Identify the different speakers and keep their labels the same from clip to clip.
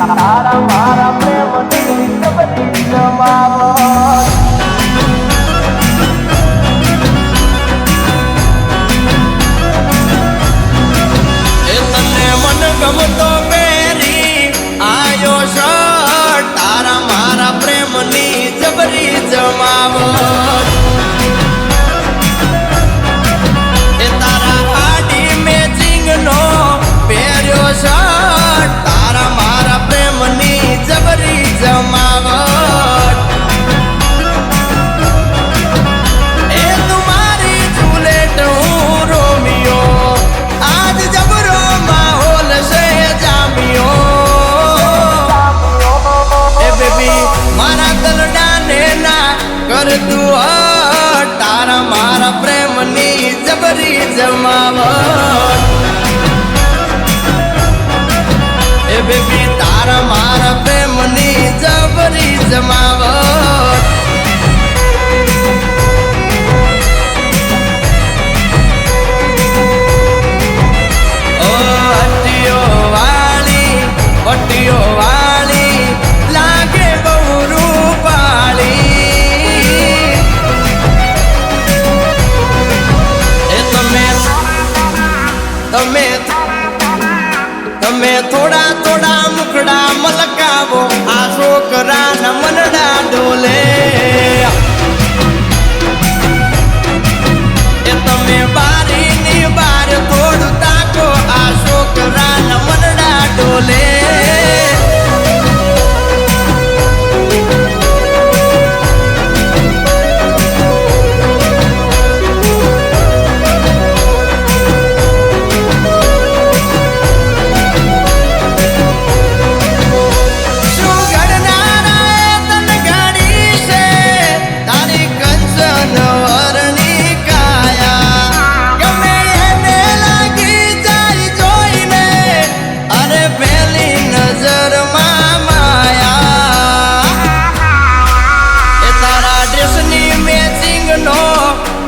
Speaker 1: તારા મારા પ્રેમની જબરી જમાવટ
Speaker 2: ગમતો પહેરી આયો શર્ટ તારા મારા પ્રેમની જબરી જમાવટ એ તારા આડી મેચિંગ નો પહેર્યો શર્ટ તારા મારા પ્રેમની જબરી જમાવટ એ તુમારી જુલેટ હું રોમિયો આજ જબરો મારા દલડાને ના કર તું તારા મારા પ્રેમની જબરી જમાવટ એ બેબી તારા મારા પ્રેમની જબરી જમાવટ ઓ હટ્ટીઓ વાળી પટ્ટીઓ વાળી લાગે બહુ રૂપાળી એ તમે થોડા થોડા મુખડા મલકાવો આ છોકરાના મનડા ડોલે એ તમે બારીની બાર થોડું તાકો આ છોકરાના મનડા ડોલે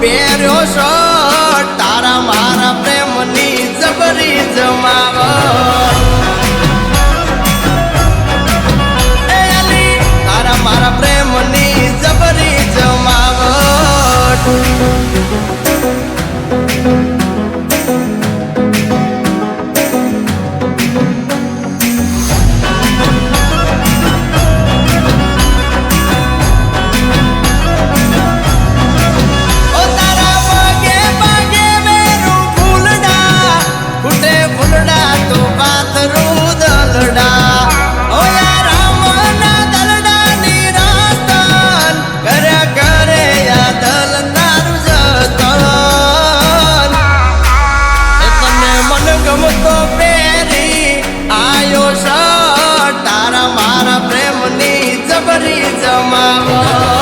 Speaker 2: પહેર્યો શર્ટ તારા મારા પ્રેમની જબરી જમાવટ તારા મારા પ્રેમની જબરી જમાવટ ગમતો પહેરી આયો શર્ટ તારા મારા પ્રેમની જબરી જમાવટ